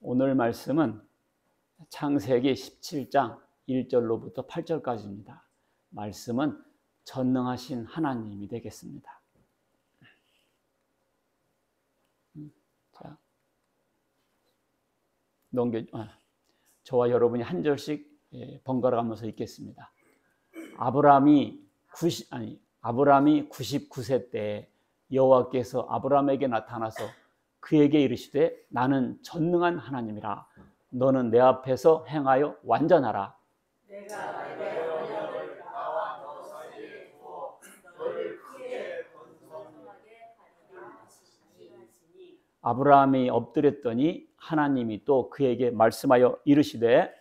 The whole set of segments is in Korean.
오늘 말씀은 창세기 17장 1절로부터 8절까지입니다. 말씀은 전능하신 하나님이 되겠습니다. 자, 저와 여러분이 한 절씩 번갈아 가면서 읽겠습니다. 아브라함이 99세 때 여호와께서 아브라함에게 나타나서 그에게 이르시되 나는 전능한 하나님이라. 너는 내 앞에서 행하여 완전하라. 내가 내 언약을 나와 너 사이에 두어 너를 크게 번성하게 하리라 하시니. 아브라함이 엎드렸더니 하나님이 또 그에게 말씀하여 이르시되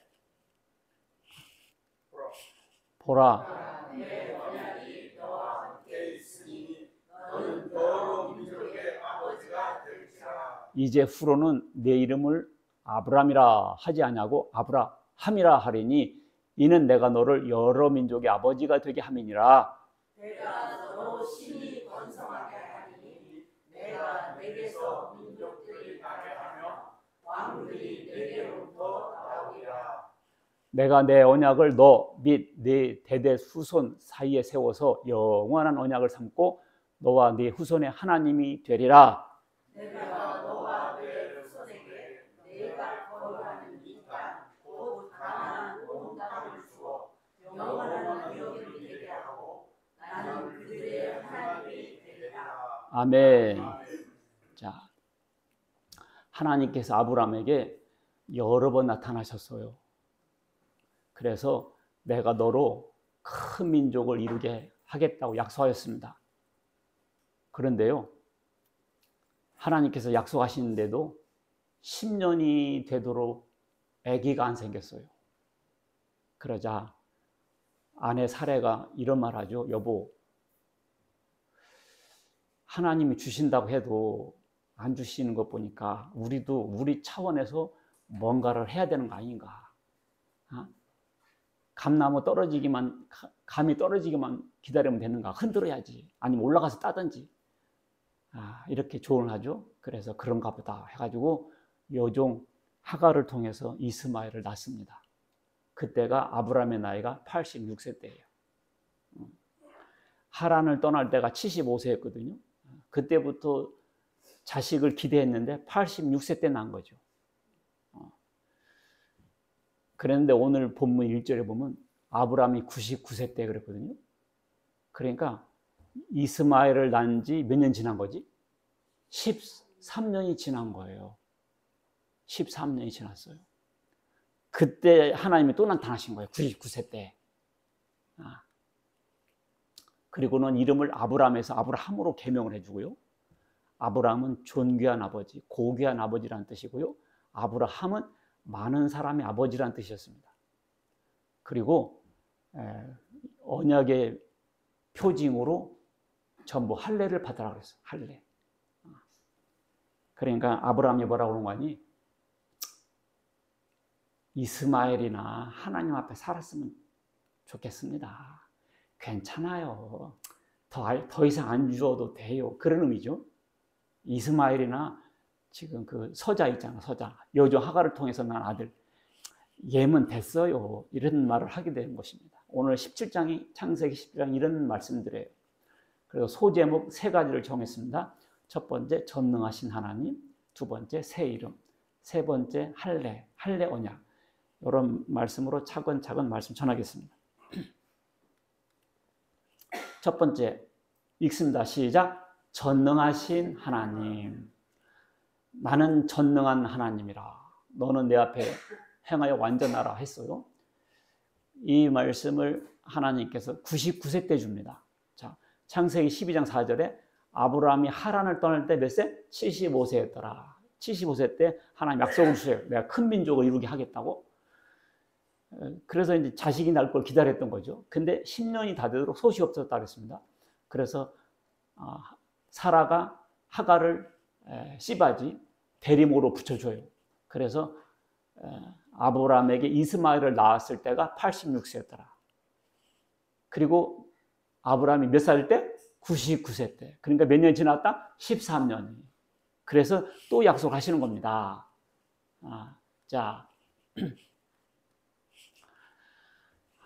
보라, 내 언약이 너와 함께 있으니 너는 여러 민족의 아버지가 될지라. 이제 후로는 내 이름을 아브람이라 하지 아니하고 아브라함이라 하리니 이는 내가 너를 여러 민족의 아버지가 되게 함이니라. 내가 너 심히 번성하게 하리니 내가 내게서 민족들이 나게 하며 왕들이 내게로부터 나오리라. 내가 내 언약을 너 및 네 대대 후손 사이에 세워서 영원한 언약을 삼고 너와 네 후손의 하나님이 되리라. 내가 너와 내 후손에게 내가 거류하는 이 땅 곧 가나안 온 땅을 주어 영원한 기업을 되게 하고 나는 그들의 하나님이 되리라. 아멘. 자, 하나님께서 아브라함에게 여러 번 나타나셨어요. 그래서 내가 너로 큰 민족을 이루게 하겠다고 약속하였습니다. 그런데요, 하나님께서 약속하시는데도 10년이 되도록 아기가 안 생겼어요. 그러자 아내 사레가 이런 말 하죠. 여보, 하나님이 주신다고 해도 안 주시는 것 보니까 우리도 우리 차원에서 뭔가를 해야 되는 거 아닌가. 감나무 감이 떨어지기만 기다리면 되는가. 흔들어야지. 아니면 올라가서 따든지. 이렇게 조언을 하죠. 그래서 그런가 보다 해가지고 여종 하갈을 통해서 이스마엘을 낳습니다. 그때가 아브라함의 나이가 86세 때예요. 하란을 떠날 때가 75세였거든요. 그때부터 자식을 기대했는데 86세 때 낳은 거죠. 그런데 오늘 본문 1절에 보면 아브라함이 99세 때 그랬거든요. 그러니까 이스마엘을 낳은 지 몇 년 지난 거지? 13년이 지난 거예요. 13년이 지났어요. 그때 하나님이 또 나타나신 거예요. 99세 때. 그리고는 이름을 아브라함에서 아브라함으로 개명을 해주고요. 아브라함은 존귀한 아버지, 고귀한 아버지라는 뜻이고요. 아브라함은 많은 사람의 아버지라는 뜻이었습니다. 그리고 언약의 표징으로 전부 할례를 받으라 그랬어요. 할례. 그러니까 아브라함이 뭐라고 그런 거니? 이스마엘이나 하나님 앞에 살았으면 좋겠습니다. 괜찮아요. 더 이상 안 주어도 돼요. 그런 의미죠. 이스마엘이나 지금 그 서자 있잖아, 서자. 여종 하갈을 통해서 난 아들. 얘면 됐어요. 이런 말을 하게 되는 것입니다. 오늘 17장이 창세기 17장 이런 말씀드려요. 그래서 소제목 3가지를 정했습니다. 첫 번째 전능하신 하나님, 두 번째 새 이름, 세 번째 할례 언약. 이런 말씀으로 차근차근 말씀 전하겠습니다. 첫 번째 읽습니다. 시작. 전능하신 하나님. 나는 전능한 하나님이라. 너는 내 앞에 행하여 완전하라 했어요. 이 말씀을 하나님께서 99세 때 줍니다. 자, 창세기 12장 4절에 아브라함이 하란을 떠날 때 몇 세? 75세였더라. 75세 때 하나님 약속을 주세요. 내가 큰 민족을 이루게 하겠다고. 그래서 이제 자식이 날 걸 기다렸던 거죠. 근데 10년이 다 되도록 소식이 없었다 그랬습니다. 그래서 사라가 하갈을 씨바지 대리모로 붙여줘요. 그래서 아브라함에게 이스마엘을 낳았을 때가 86세였더라. 그리고 아브라함이 몇 살 때? 99세 때. 그러니까 몇 년이 지났다? 13년이. 그래서 또 약속하시는 겁니다. 자,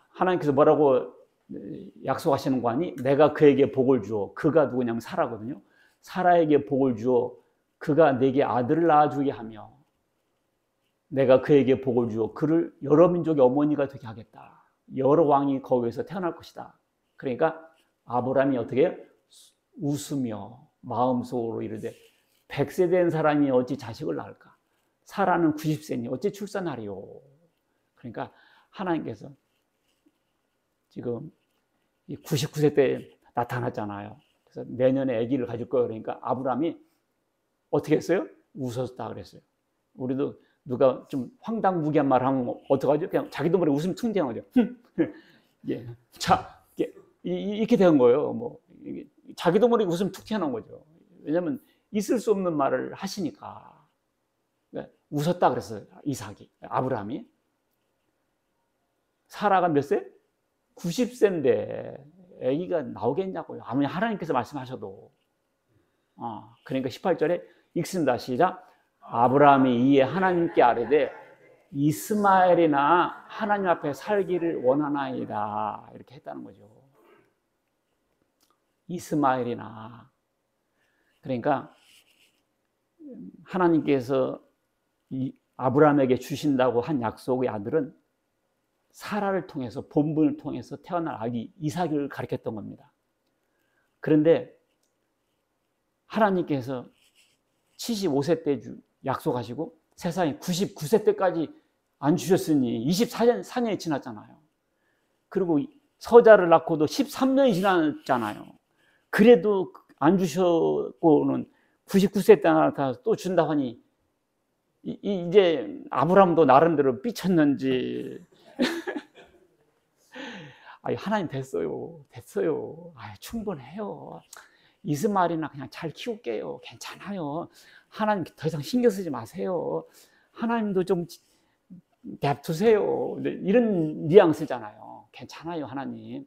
하나님께서 뭐라고 약속하시는 거 아니? 내가 그에게 복을 주어. 그가 누구냐면 사라거든요. 사라에게 복을 주어 그가 내게 아들을 낳아주게 하며 내가 그에게 복을 주어 그를 여러 민족의 어머니가 되게 하겠다. 여러 왕이 거기에서 태어날 것이다. 그러니까 아브라함이 어떻게 웃으며 마음속으로 이르되 100세 된 사람이 어찌 자식을 낳을까? 사라는 90세니 어찌 출산하리요? 그러니까 하나님께서 지금 99세 때 나타났잖아요. 그래서 내년에 아기를 가질 거예요. 그러니까 아브라함이 어떻게 했어요? 웃었다 그랬어요. 우리도 누가 좀 황당무계한 말 하면 어떡하죠? 그냥 자기도 모르게 웃음 퉁튀는 거죠. 예. 자, 이렇게 된 거예요. 뭐 자기도 모르게 웃음 툭 튀어나온 거죠. 왜냐하면 있을 수 없는 말을 하시니까. 웃었다 그랬어요. 이삭이, 아브라함이. 사라가 몇 세? 90세인데 아기가 나오겠냐고요. 아무리 하나님께서 말씀하셔도. 그러니까 18절에 읽습니다. 시작. 아브라함이 이에 하나님께 아뢰되 이스마엘이나 하나님 앞에 살기를 원하나이다. 이렇게 했다는 거죠. 이스마엘이나. 그러니까 하나님께서 아브라함에게 주신다고 한 약속의 아들은 사라를 통해서 본분을 통해서 태어날 아기 이삭을 가리켰던 겁니다. 그런데 하나님께서 75세 때 약속하시고 세상에 99세 때까지 안 주셨으니 24년이 지났잖아요. 그리고 서자를 낳고도 13년이 지났잖아요. 그래도 안 주셨고는 99세 때 나타나서 또 준다고 하니 이제 아브라함도 나름대로 삐쳤는지 하나님 됐어요. 충분해요. 이스마엘이나 그냥 잘 키울게요. 괜찮아요. 하나님 더 이상 신경 쓰지 마세요. 하나님도 좀 냅두세요. 이런 뉘앙스잖아요. 괜찮아요, 하나님.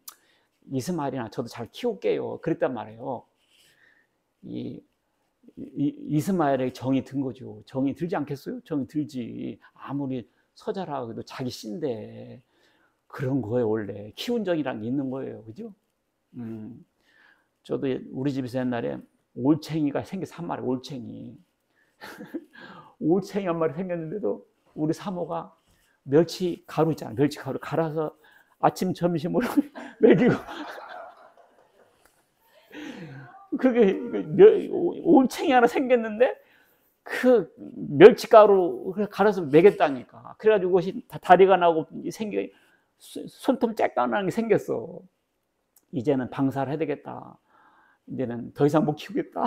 이스마엘이나 저도 잘 키울게요. 그랬단 말이에요. 이스마엘에게 정이 든 거죠. 정이 들지 않겠어요? 정이 들지. 아무리 서자라 해도 자기 씨인데 그런 거예요. 원래 키운 정이란 게 있는 거예요. 그죠? 저도 우리 집에서 옛날에 올챙이가 생겨서 한 마리, 올챙이. 올챙이 한 마리 생겼는데도 우리 사모가 멸치 가루 있잖아요. 멸치 가루 갈아서 아침 점심으로 먹이고 그게 올챙이 하나 생겼는데 그 멸치가루 갈아서 먹였다니까. 그래가지고 그것이 다리가 나고 손톱 쬐까나는 게 생겼어. 이제는 방사를 해야 되겠다. 이제는 더 이상 못 키우겠다.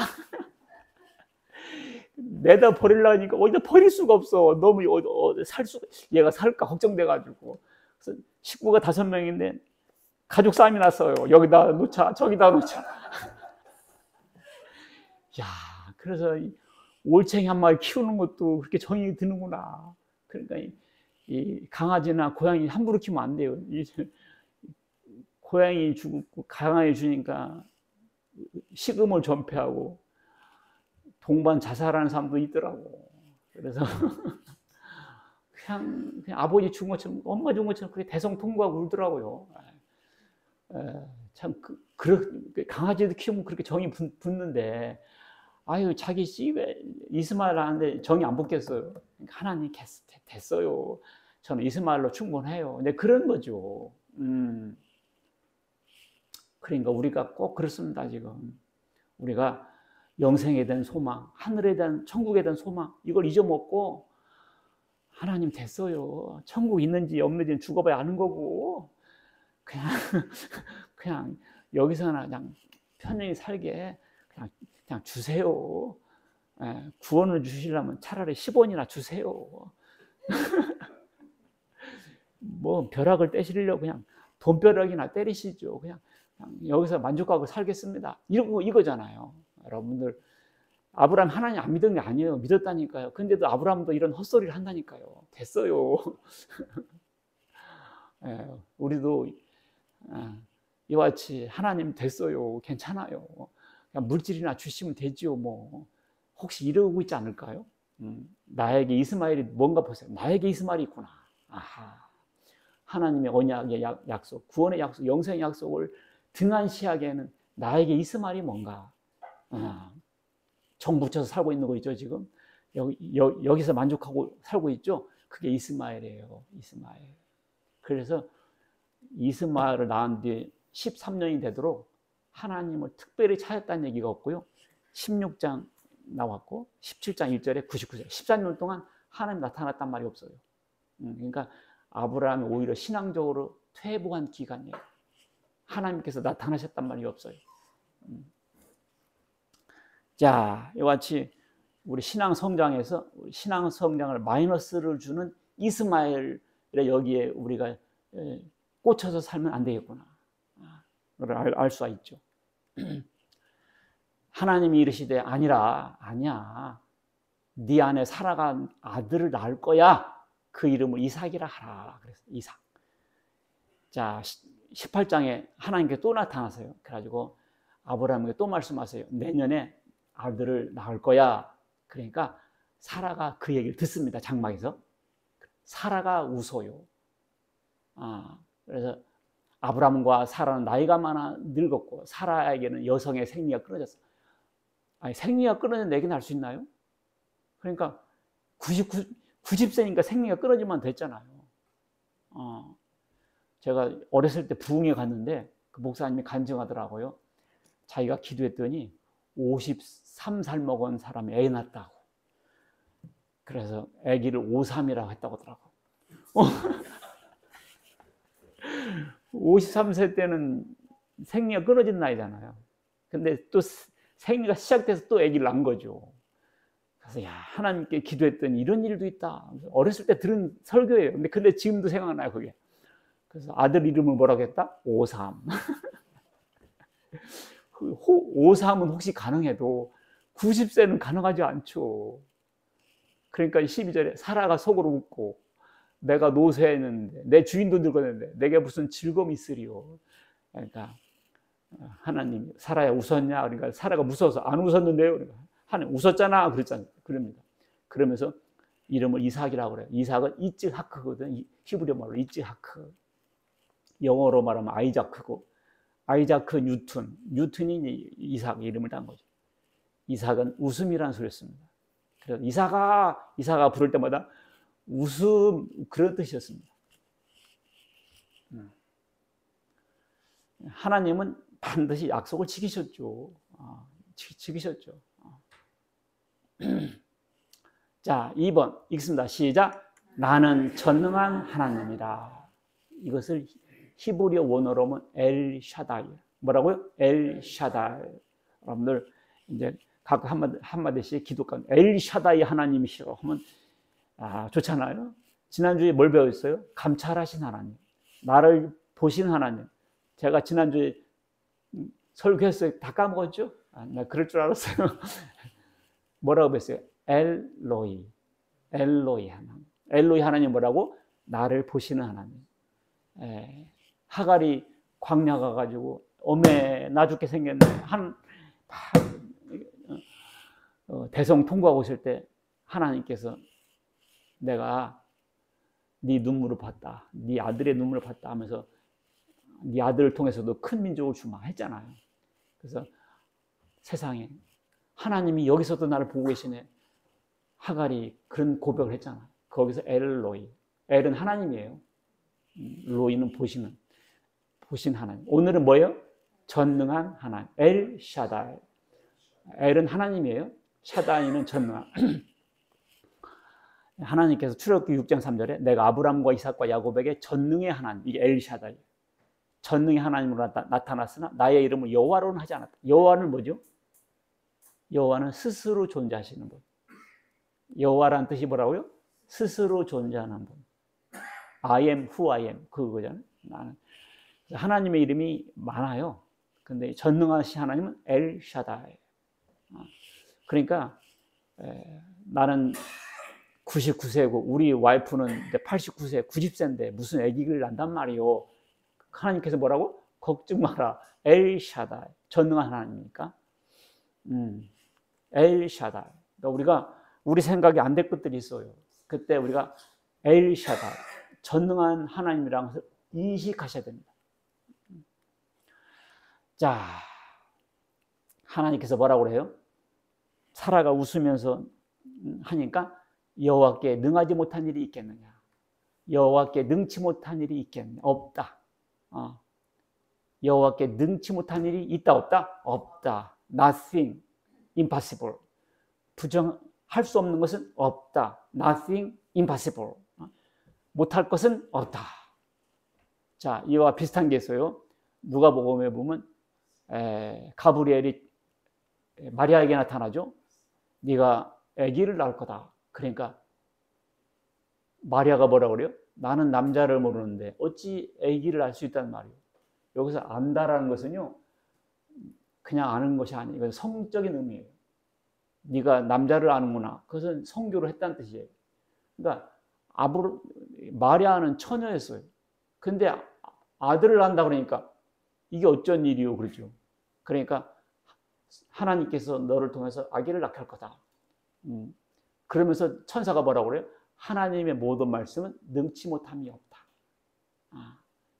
내다 버리려니까 어디다 버릴 수가 없어. 너무 얘가 살까 걱정돼가지고. 그래서 식구가 5명인데 가족 싸움이 났어요. 여기다 놓자, 저기다 놓자. 야, 그래서 올챙이 한 마리 키우는 것도 그렇게 정이 드는구나. 그러니까 이 강아지나 고양이 함부로 키우면 안 돼요. 고양이 주고 강아지 주니까 식음을 전폐하고 동반 자살하는 사람도 있더라고. 그래서 그냥 아버지 준 것처럼 엄마 준 것처럼 그렇게 대성통곡하고 울더라고요. 참 강아지도 키우면 그렇게 정이 붙는데 아유 자기 씨왜 이스마엘 하는데 정이 안 붙겠어요. 그러니까 하나님 됐어요. 저는 이스마엘로 충분해요. 근데 그런 거죠. 그러니까 우리가 꼭 그렇습니다. 지금 우리가 영생에 대한 소망, 하늘에 대한 천국에 대한 소망 이걸 잊어먹고 하나님 됐어요. 천국 있는지 없는지는 죽어봐야 아는 거고 그냥 여기서나 그냥 편히 살게 그냥 주세요. 구원을 주시려면 차라리 10원이나 주세요. 뭐 벼락을 떼시려고 그냥 돈벼락이나 때리시죠. 그냥 여기서 만족하고 살겠습니다. 이거잖아요. 여러분들 아브라함 하나님 안 믿은 게 아니에요. 믿었다니까요. 근데도 아브라함도 이런 헛소리를 한다니까요. 됐어요. 우리도 이와 같이 하나님 됐어요. 괜찮아요. 그냥 물질이나 주시면 되지요. 뭐 혹시 이러고 있지 않을까요? 나에게 이스마엘이 뭔가 보세요. 나에게 이스마엘이 있구나. 아하. 하나님의 언약의 약속, 구원의 약속, 영생의 약속을 등한시하기에는 나에게 이스마엘이 뭔가. 정 붙여서 살고 있는 거 있죠, 지금? 여기서 만족하고 살고 있죠? 그게 이스마엘이에요, 이스마엘. 그래서 이스마엘을 낳은 뒤에 13년이 되도록 하나님을 특별히 찾았다는 얘기가 없고요. 16장 나왔고 17장 1절에 99세 14년 동안 하나님 나타났단 말이 없어요. 그러니까 아브라함이 오히려 신앙적으로 퇴보한 기간이에요. 하나님께서 나타나셨단 말이 없어요. 자, 이와 같이 우리 신앙 성장에서 신앙 성장을 마이너스를 주는 이스마엘의 여기에 우리가 꽂혀서 살면 안 되겠구나. 그걸 알 수가 있죠. 하나님이 이르시되 아니야. 네 안에 사라가 아들을 낳을 거야. 그 이름을 이삭이라 하라. 그래서 이삭. 자, 18장에 하나님께 또 나타나세요. 그래가지고 아브라함에게 또 말씀하세요. 내년에 아들을 낳을 거야. 그러니까 사라가 그 얘기를 듣습니다. 장막에서. 사라가 웃어요. 그래서 아브라함과 사라는 나이가 많아 늙었고 사라에게는 여성의 생리가 끊어졌어. 아니, 생리가 끊어진 얘기는 할 수 있나요? 그러니까 90세니까 생리가 끊어지면 됐잖아요. 제가 어렸을 때 부흥회 갔는데 그 목사님이 간증하더라고요. 자기가 기도했더니 53살 먹은 사람이 애 낳았다고. 그래서 아기를 53이라고 했다고 하더라고요. 53세 때는 생리가 끊어진 나이잖아요. 근데 또 생리가 시작돼서 또 아기를 낳은 거죠. 그래서 하나님께 기도했더니 이런 일도 있다. 어렸을 때 들은 설교예요. 근데 지금도 생각나요, 그게. 그래서 아들 이름을 뭐라고 했다? 오삼. 53은 혹시 가능해도 90세는 가능하지 않죠. 그러니까 12절에 사라가 속으로 웃고 내가 노쇠했는데 내 주인도 늙었는데 내게 무슨 즐거움이 있으리요. 그러니까 하나님 사라야 웃었냐? 그러니까 사라가 무서워서 안 웃었는데요. 그러니까 하나님 웃었잖아. 그랬잖아요. 그럽니다. 그러면서 이름을 이삭이라고 그래요. 이삭은 이츠하크거든. 히브리어 말로 이츠하크. 영어로 말하면 아이자크고 아이자크 뉴튼이 이삭 이름을 딴 거죠. 이삭은 웃음이라는 소리였습니다. 그래서 이삭아 부를 때마다 웃음 그런 뜻이었습니다. 하나님은 반드시 약속을 지키셨죠. 지키셨죠. 자, 2번 읽습니다. 시작. 나는 전능한 하나님이다. 이것을 히브리어 원어로 하면 엘 샤다이. 뭐라고요? 엘 샤다이. 여러분들 이제 각 한마디씩 기독가 엘 샤다이 하나님이시라고 하면 좋잖아요. 지난주에 뭘 배웠어요? 감찰하신 하나님, 나를 보신 하나님. 제가 지난주에 설교했어요. 다 까먹었죠? 나 그럴 줄 알았어요. 뭐라고 배웠어요? 엘로이 하나님. 엘로이 하나님 뭐라고? 나를 보시는 하나님. 하갈이 광야 가가지고 어메 죽게 생겼네. 대성 통과하고 있을 때 하나님께서 내가 네 눈물을 봤다. 네 아들의 눈물을 봤다 하면서 네 아들을 통해서도 큰 민족을 주마 했잖아요. 그래서 세상에 하나님이 여기서도 나를 보고 계시네. 하갈이 그런 고백을 했잖아요. 거기서 엘로이. 엘은 하나님이에요. 로이는 보신 하나님. 오늘은 뭐예요? 전능한 하나님. 엘 샤다이. 엘은 하나님이에요. 샤다이는 전능한. 하나님께서 출애굽기 6장 3절에 내가 아브람과 이삭과 야곱에게 전능의 하나님, 이게 엘 샤다이. 전능의 하나님으로 나타났으나 나의 이름을 여호와로는 하지 않았다. 여호와는 뭐죠? 여호와는 스스로 존재하시는 분. 여호와라는 뜻이 뭐라고요? 스스로 존재하는 분. I am who I am. 그거잖아요. 나는. 하나님의 이름이 많아요. 근데 전능하신 하나님은 엘 샤다이. 그러니까 나는 99세고 우리 와이프는 89세, 90세인데 무슨 아기를 낳단 말이요. 하나님께서 뭐라고? 걱정 마라. 엘 샤다이. 전능한 하나님이니까. 엘 샤다이. 그러니까 우리가 우리 생각이 안 될 것들이 있어요. 그때 우리가 엘샤다, 전능한 하나님이라는 것을 인식하셔야 됩니다. 자, 하나님께서 뭐라고 그래요? 사라가 웃으면서 하니까 여호와께 능하지 못한 일이 있겠느냐? 여호와께 능치 못한 일이 있겠느냐? 없다. 여호와께 능치 못한 일이 있다 없다? 없다. Nothing impossible. 부정할 수 없는 것은 없다. Nothing impossible. 못할 것은 없다. 자, 이와 비슷한 게 있어요. 누가복음에 보면 가브리엘이 마리아에게 나타나죠. 네가 아기를 낳을 거다. 그러니까 마리아가 뭐라고 그래요? 나는 남자를 모르는데 어찌 아기를 낳을 수 있단 말이에요. 여기서 안다라는 것은요, 그냥 아는 것이 아니에요. 이건 성적인 의미예요. 네가 남자를 아는구나. 그것은 성교를 했다는 뜻이에요. 그러니까 마리아는 처녀였어요. 근데 아들을 낳는다 그러니까 이게 어쩐 일이요, 그러죠. 그러니까 하나님께서 너를 통해서 아기를 낳게 할 거다. 그러면서 천사가 뭐라고 그래요? 하나님의 모든 말씀은 능치 못함이 없다.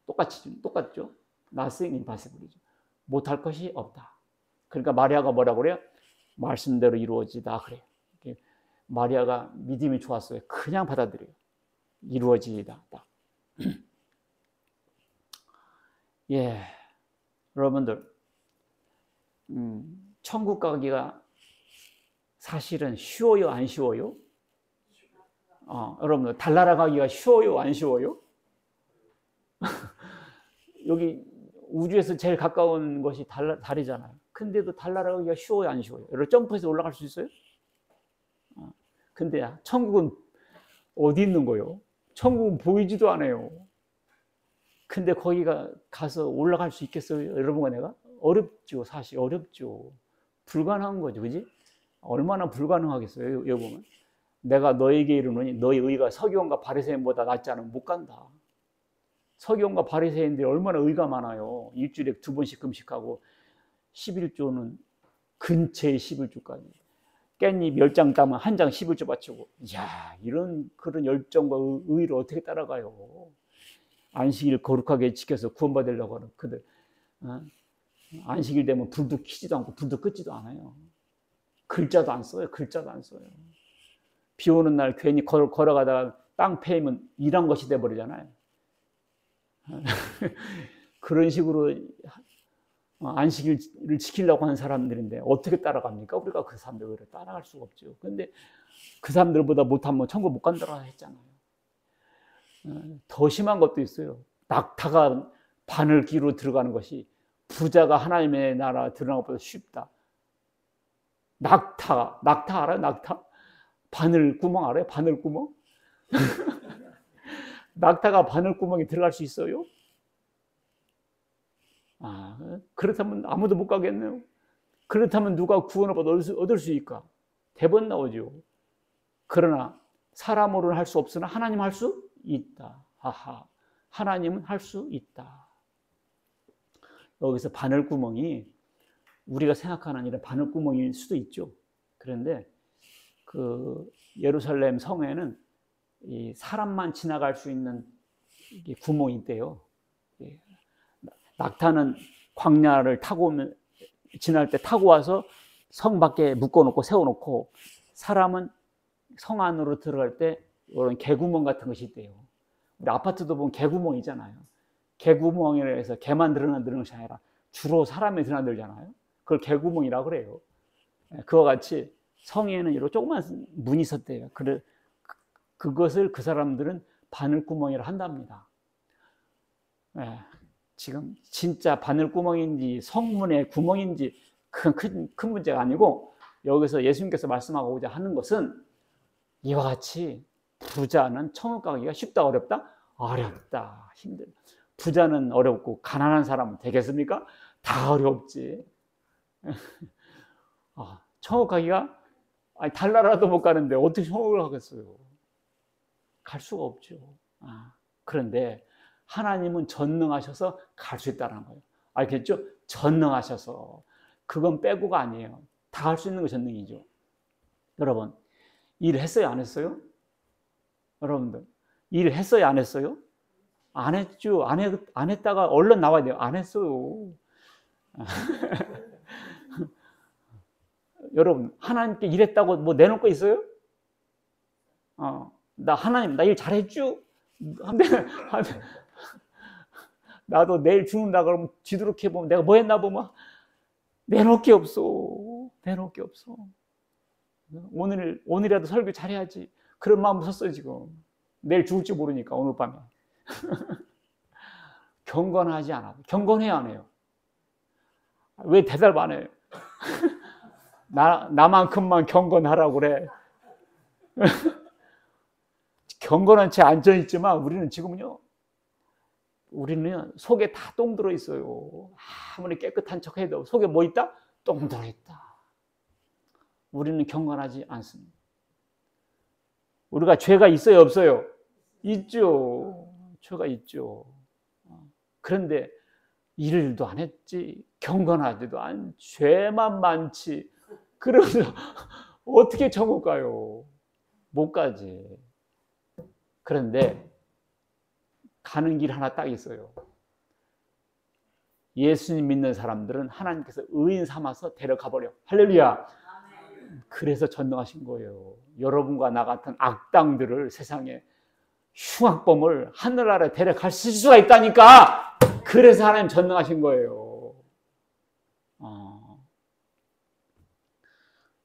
똑같죠? Nothing impossible이죠. 못할 것이 없다. 그러니까 마리아가 뭐라고 그래요? 말씀대로 이루어지다 그래요. 마리아가 믿음이 좋았어요. 그냥 받아들여요. 이루어지다. 예, 여러분들, 천국 가기가 사실은 쉬워요, 안 쉬워요? 여러분들, 달나라 가기가 쉬워요, 안 쉬워요? 여기 우주에서 제일 가까운 것이 달이잖아요. 근데도 달나라 가기가 쉬워요, 안 쉬워요? 여러분, 점프해서 올라갈 수 있어요? 근데 천국은 어디 있는 거예요? 천국은 보이지도 않아요. 근데 거기가 가서 올라갈 수 있겠어요? 여러분과 내가? 어렵죠. 사실 어렵죠. 불가능한 거죠. 그지? 얼마나 불가능하겠어요. 여기 보면. 내가 너에게 이르노니 너희 의가 서기관과 바리새인보다 낫지 않으면 못 간다. 서기관과 바리새인들이 얼마나 의가 많아요. 일주일에 2번씩 금식하고 11조는 근처에 11조까지. 깻잎 10장 따면 한 장 11조 바치고. 이야, 그런 열정과 의를 어떻게 따라가요. 안식일 거룩하게 지켜서 구원받으려고 하는 그들. 안식일 되면 불도 켜지도 않고 불도 끄지도 않아요. 글자도 안 써요. 비 오는 날 괜히 걸어가다가 땅 패이면 일한 것이 돼버리잖아요. 그런 식으로 안식일을 지키려고 하는 사람들인데 어떻게 따라갑니까? 우리가 그 사람들을 따라갈 수가 없죠. 그런데 그 사람들보다 못하면 천국 못 간다고 했잖아요. 더 심한 것도 있어요. 낙타가 바늘귀로 들어가는 것이 부자가 하나님의 나라 들어가는 것보다 쉽다. 낙타 알아요? 낙타? 바늘구멍 알아요? 바늘구멍? 낙타가 바늘구멍에 들어갈 수 있어요? 그렇다면 아무도 못 가겠네요. 그렇다면 누가 구원을 얻을 수 있을까? 대번 나오죠. 그러나 사람으로는 할 수 없으나 하나님 할 수 있다. 하나님은 할 수 있다. 여기서 바늘구멍이 우리가 생각하는 이런 바늘구멍일 수도 있죠. 그런데 그 예루살렘 성에는 이 사람만 지나갈 수 있는 구멍이 있대요. 낙타는 광야를 지날 때 타고 와서 성 밖에 묶어놓고 세워놓고, 사람은 성 안으로 들어갈 때 이런 개구멍 같은 것이 있대요. 우리 아파트도 보면 개구멍이잖아요. 개구멍이라 해서 개만 드러나는 것이 아니라 주로 사람이 드러나들잖아요. 그걸 개구멍이라고 그래요. 그와 같이 성에는 이런 조그만 문이 있었대요. 그것을 그 사람들은 바늘구멍이라 한답니다. 지금 진짜 바늘구멍인지 성문의 구멍인지 큰 문제가 아니고, 여기서 예수님께서 말씀하고자 하는 것은 이와 같이 부자는 천국 가기가 쉽다 어렵다? 어렵다. 힘들다. 부자는 어렵고 가난한 사람은 되겠습니까? 다 어렵지. 천국 가기가, 달나라도 못 가는데 어떻게 천국을 가겠어요? 갈 수가 없죠. 그런데 하나님은 전능하셔서 갈 수 있다는 거예요. 알겠죠? 전능하셔서. 그건 빼고가 아니에요. 다 할 수 있는 거 전능이죠. 여러분, 일했어요, 안 했어요? 여러분들, 일했어요, 안 했어요? 안 했죠. 안 했다가 얼른 나와야 돼요. 안 했어요. 여러분, 하나님께 일했다고 뭐 내놓을 거 있어요? 나 하나님, 나 일 잘했죠? 나도 내일 죽는다 그러면 뒤돌이켜 보면 내가 뭐 했나 보면 내놓을 게 없어. 내놓을 게 없어. 오늘이라도 설교 잘해야지. 그런 마음으로 섰어요, 지금. 내일 죽을지 모르니까, 오늘 밤에. 경건하지 않아. 경건해야 안 해요. 왜 대답 안 해요? 나만큼만 경건하라고 그래. 경건한 채 앉아있지만 우리는 지금은요, 우리는 속에 다 똥 들어있어요. 아무리 깨끗한 척 해도 속에 뭐 있다? 똥 들어있다. 우리는 경건하지 않습니다. 우리가 죄가 있어요, 없어요? 있죠. 죄가 있죠. 그런데 일도 안 했지, 경건하지도 않지, 죄만 많지. 그러면서 어떻게 천국 가요? 못 가지. 그런데 가는 길 하나 딱 있어요. 예수님 믿는 사람들은 하나님께서 의인 삼아서 데려가 버려. 할렐루야. 그래서 전능하신 거예요. 여러분과 나 같은 악당들을, 세상에 흉악범을 하늘나라에 데려갈 수가 있다니까. 그래서 하나님 전능하신 거예요.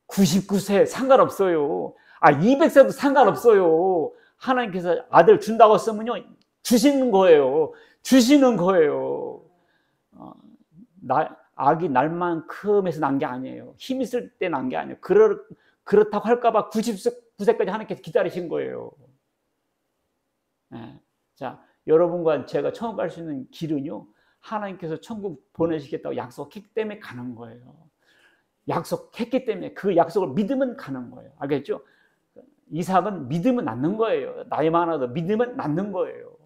99세 상관없어요. 200세도 상관없어요. 하나님께서 아들 준다고 했으면요, 주시는 거예요. 주시는 거예요. 악이 날만큼에서 난 게 아니에요. 힘 있을 때 난 게 아니에요. 그렇다고 할까봐 99세까지 하나님께서 기다리신 거예요. 네. 자, 여러분과 제가 처음 갈 수 있는 길은요, 하나님께서 천국 보내시겠다고 약속했기 때문에 가는 거예요. 약속했기 때문에 그 약속을 믿으면 가는 거예요. 알겠죠? 이삭은 믿으면 낳는 거예요. 나이 많아도 믿으면 낳는 거예요.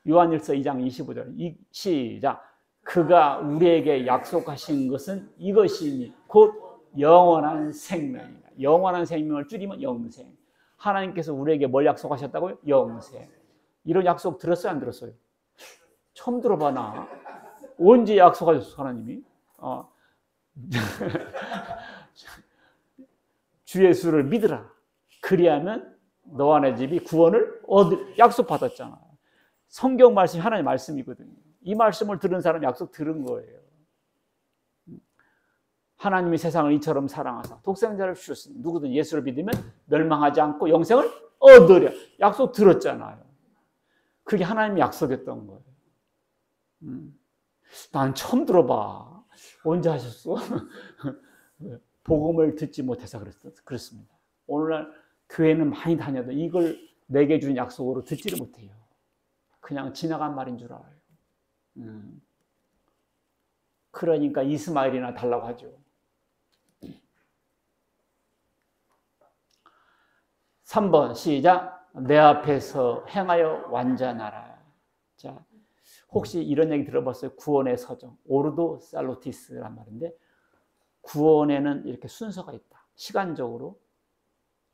요한일서 2장 25절 시작. 그가 우리에게 약속하신 것은 이것이니 곧 영원한 생명이다. 영원한 생명을 줄이면 영생. 하나님께서 우리에게 뭘 약속하셨다고요? 영생. 이런 약속 들었어요, 안 들었어요? 처음 들어봐, 나. 언제 약속하셨어, 하나님이? 주 예수를 믿으라. 그리하면 너와 내 집이 구원을 얻을, 약속받았잖아. 성경 말씀이 하나님의 말씀이거든요. 이 말씀을 들은 사람 약속 들은 거예요. 하나님이 세상을 이처럼 사랑하사 독생자를 주셨으니 누구든 예수를 믿으면 멸망하지 않고 영생을 얻으려. 약속 들었잖아요. 그게 하나님이 약속했던 거예요. 난 처음 들어봐. 언제 하셨어? 복음을 듣지 못해서 그렇습니다. 오늘날 교회는 많이 다녀도 이걸 내게 준 약속으로 듣지를 못해요. 그냥 지나간 말인 줄 알아요. 그러니까 이스마엘이나 달라고 하죠. 3번 시작. 내 앞에서 행하여 완전하라. 자, 혹시 이런 얘기 들어봤어요? 구원의 서정, 오르도 살로티스란 말인데, 구원에는 이렇게 순서가 있다. 시간적으로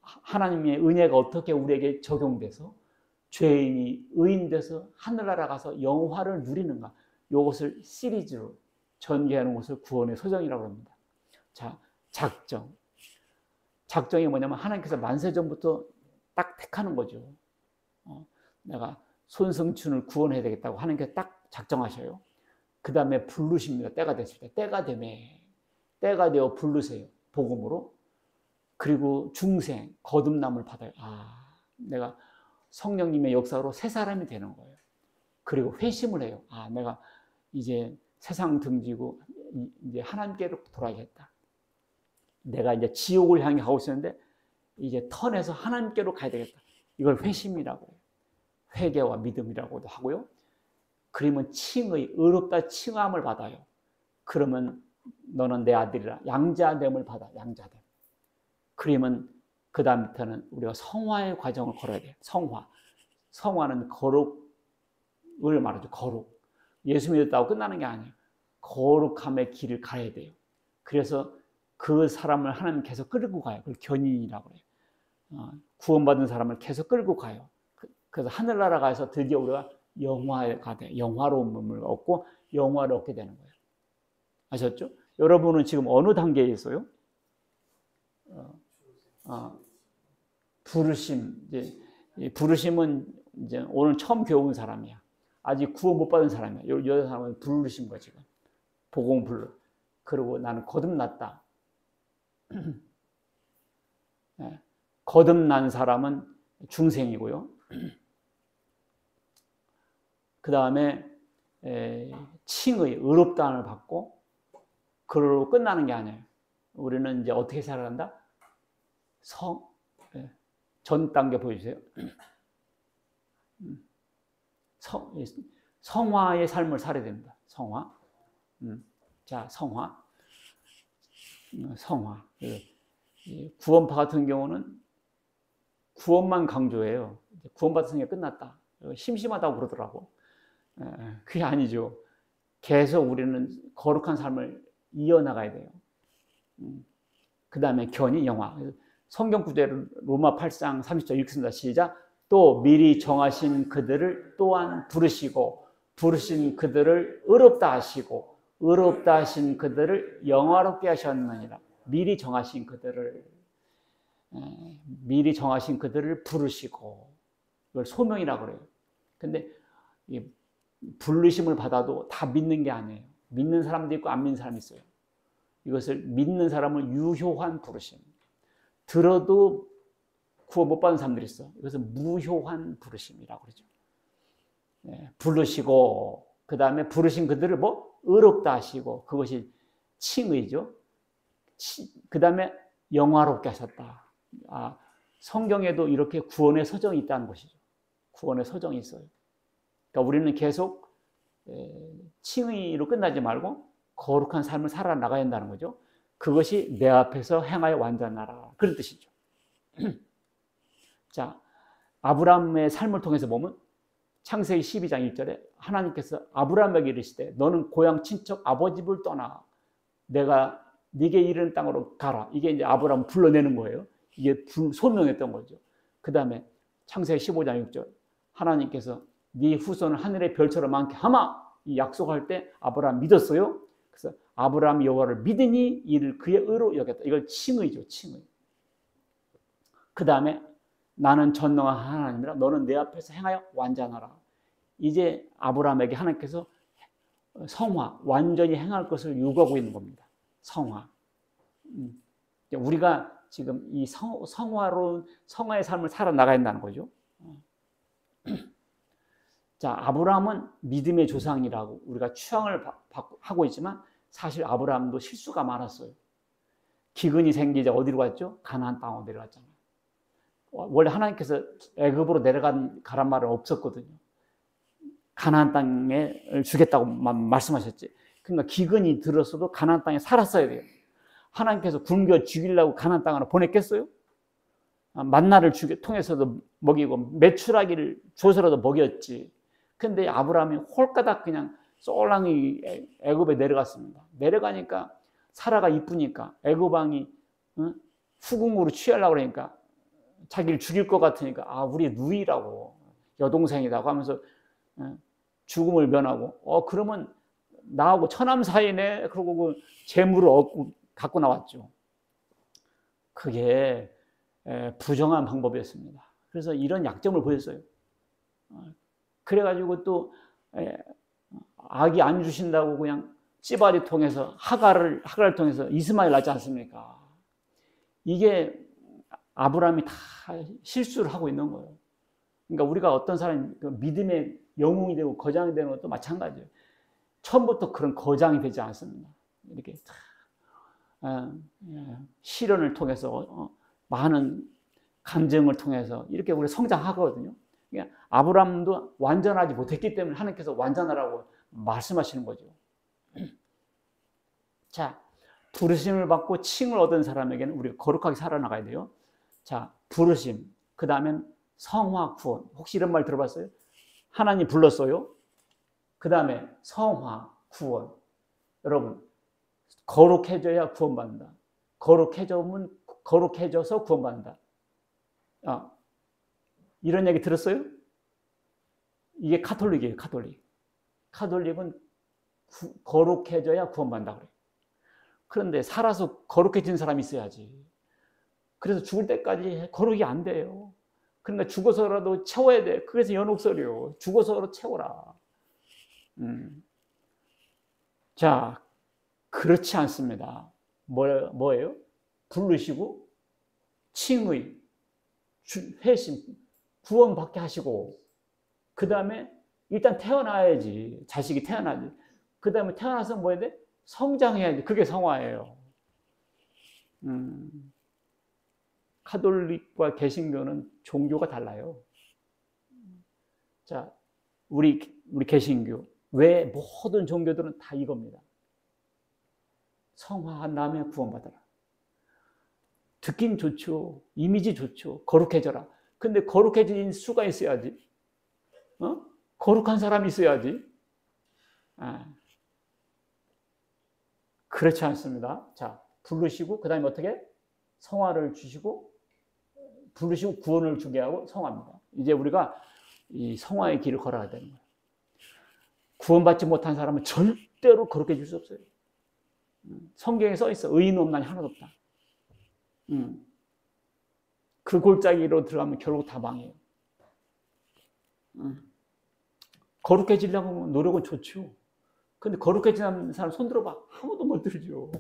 하나님의 은혜가 어떻게 우리에게 적용돼서 죄인이 의인돼서 하늘나라 가서 영화를 누리는가, 이것을 시리즈로 전개하는 것을 구원의 서정이라고 합니다. 자, 작정이 뭐냐면 하나님께서 만세전부터 딱 택하는 거죠. 내가 손승춘을 구원해야 되겠다고 하나님께서 딱 작정하셔요. 그 다음에 부르십니다. 때가 됐을 때. 때가 되어 부르세요. 복음으로. 그리고 중생, 거듭남을 받아요. 내가 성령님의 역사로 새 사람이 되는 거예요. 그리고 회심을 해요. 내가 이제 세상 등지고 이제 하나님께로 돌아야겠다. 내가 이제 지옥을 향해 가고 있었는데 이제 턴해서 하나님께로 가야 되겠다. 이걸 회심이라고 해요. 회개와 믿음이라고도 하고요. 그러면 칭의, 의롭다 칭함을 받아요. 그러면 너는 내 아들이라, 양자됨을 받아. 양자됨. 그러면 그 다음부터는 우리가 성화의 과정을 걸어야 돼요. 성화는 거룩을 말하죠. 거룩. 예수 믿었다고 끝나는 게 아니에요. 거룩함의 길을 가야 돼요. 그래서 그 사람을 하나님께서 끌고 가요. 그걸 견인이라고 해요. 구원받은 사람을 계속 끌고 가요. 그래서 하늘나라 가서 드디어 우리가 영화가 돼. 영화로움을 얻고 영화를 얻게 되는 거예요. 아셨죠? 여러분은 지금 어느 단계에 있어요? 부르심. 이제 부르심은 이제 오늘 처음 교회 온 사람이야. 아직 구원 못 받은 사람이야. 이 사람은 부르신 거야, 지금. 복음 불러. 그리고 나는 거듭났다. 네. 거듭난 사람은 중생이고요. 그 다음에 칭의, 의롭다함을 받고 그걸로 끝나는 게 아니에요. 우리는 이제 어떻게 살아간다? 전 단계 보여주세요. 성화의 삶을 살아야 됩니다. 성화. 자, 성화. 구원파 같은 경우는 구원만 강조해요. 구원받은 게 끝났다. 심심하다고 그러더라고. 그게 아니죠. 계속 우리는 거룩한 삶을 이어나가야 돼요. 그 다음에 견이 영화. 성경 구절을 로마 8장 30절 읽습니다. 시작. 또 미리 정하신 그들을 또한 부르시고 부르신 그들을 의롭다 하시고 의롭다 하신 그들을 영화롭게 하셨느니라. 미리 정하신 그들을 부르시고, 이걸 소명이라고 그래요. 근데 부르심을 받아도 다 믿는 게 아니에요. 믿는 사람도 있고 안 믿는 사람이 있어요. 이것을 믿는 사람을 유효한 부르심. 들어도 구원 못 받는 사람들이 있어. 이것을 무효한 부르심이라고 그러죠. 부르시고 그 다음에 부르신 그들을 의롭다 하시고, 그것이 칭의죠. 그 다음에 영화롭게 하셨다. 성경에도 이렇게 구원의 서정이 있다는 것이죠. 구원의 서정이 있어요. 그러니까 우리는 계속 칭의로 끝나지 말고 거룩한 삶을 살아나가야 한다는 거죠. 그것이 내 앞에서 행하여 완전하라. 그런 뜻이죠. 자, 아브라함의 삶을 통해서 보면 창세기 12장 1절에 하나님께서 아브라함에게 이르시되 너는 고향 친척 아버지 집을 떠나 내가 네게 이르는 땅으로 가라. 이게 이제 아브라함을 불러내는 거예요. 이게 소명했던 거죠. 그 다음에 창세기 15장 6절 하나님께서 네 후손을 하늘의 별처럼 많게 하마, 이 약속할 때 아브라함 믿었어요. 그래서 아브라함 여호와를 믿으니 이를 그의 의로 여겼다. 이걸 칭의죠. 칭의. 그 다음에 나는 전능한 하나님이라 너는 내 앞에서 행하여 완전하라. 이제 아브라함에게 하나님께서 성화, 완전히 행할 것을 요구하고 있는 겁니다. 성화. 우리가 지금 이 성화의 삶을 살아나가야 한다는 거죠. 자, 아브라함은 믿음의 조상이라고 우리가 추앙을 하고 있지만 사실 아브라함도 실수가 많았어요. 기근이 생기자 어디로 갔죠? 가나안 땅으로 내려갔잖아요. 원래 하나님께서 애굽으로 가란 말은 없었거든요. 가나안 땅에 주겠다고 말씀하셨지. 그러니까 기근이 들었어도 가나안 땅에 살았어야 돼요. 하나님께서 굶겨 죽이려고 가나안 땅으로 보냈겠어요? 만나를 통해서도 먹이고 메추라기를 줘서라도 먹였지. 근데 아브라함이 홀가닥 그냥 쏠랑이 애굽에 내려갔습니다. 내려가니까 사라가 이쁘니까 애굽 왕이 후궁으로 취하려고 그러니까 자기를 죽일 것 같으니까 우리 누이라고 여동생이라고 하면서 죽음을 면하고 그러면 나하고 처남 사이네. 그러고 그 재물을 갖고 나왔죠. 그게 부정한 방법이었습니다. 그래서 이런 약점을 보였어요. 그래가지고 또 아기 안 주신다고 그냥 찌바리 통해서 하갈을 통해서 이스마엘 낳지 않습니까? 이게 아브라함이 다 실수를 하고 있는 거예요. 그러니까 우리가 어떤 사람이 믿음의 영웅이 되고 거장이 되는 것도 마찬가지예요. 처음부터 그런 거장이 되지 않습니다. 이렇게 시련을 통해서 많은 감정을 통해서 이렇게 우리 성장하거든요. 그러니까 아브라함도 완전하지 못했기 때문에 하나님께서 완전하라고 말씀하시는 거죠. 자, 부르심을 받고 칭을 얻은 사람에게는 우리가 거룩하게 살아나가야 돼요. 자, 부르심, 그 다음엔 성화, 구원. 혹시 이런 말 들어봤어요? 하나님 불렀어요. 그 다음에 성화, 구원. 여러분, 거룩해져야 구원받는다. 거룩해져서 구원받는다. 아, 이런 얘기 들었어요? 이게 카톨릭이에요, 카톨릭. 카톨릭은 거룩해져야 구원받는다 그래요. 그런데 살아서 거룩해진 사람이 있어야지. 그래서 죽을 때까지 거룩이 안 돼요. 그러니까 죽어서라도 채워야 돼. 그래서 연옥설이요. 죽어서라도 채워라. 자, 그렇지 않습니다. 뭐예요? 부르시고 칭의, 회심, 구원받게 하시고 그 다음에 일단 태어나야지. 자식이 태어나지. 그 다음에 태어나서 뭐 해야 돼? 성장해야지. 그게 성화예요. 카톨릭과 개신교는 종교가 달라요. 자, 우리 개신교. 왜 모든 종교들은 다 이겁니다. 성화한 다음에 구원받아라. 듣긴 좋죠. 이미지 좋죠. 거룩해져라. 근데 거룩해진 수가 있어야지. 거룩한 사람이 있어야지. 그렇지 않습니다. 자, 부르시고 그 다음에 어떻게? 성화를 주시고 부르시고 구원을 주게 하고 성화입니다. 이제 우리가 이 성화의 길을 걸어야 되는 거예요. 구원받지 못한 사람은 절대로 그렇게 줄 수 없어요. 성경에 써 있어. 의인 없나니 하나도 없다. 그 골짜기로 들어가면 결국 다 망해요. 거룩해지려고 노력은 좋죠. 근데 거룩해지는 사람 손 들어봐. 아무도 못 들죠.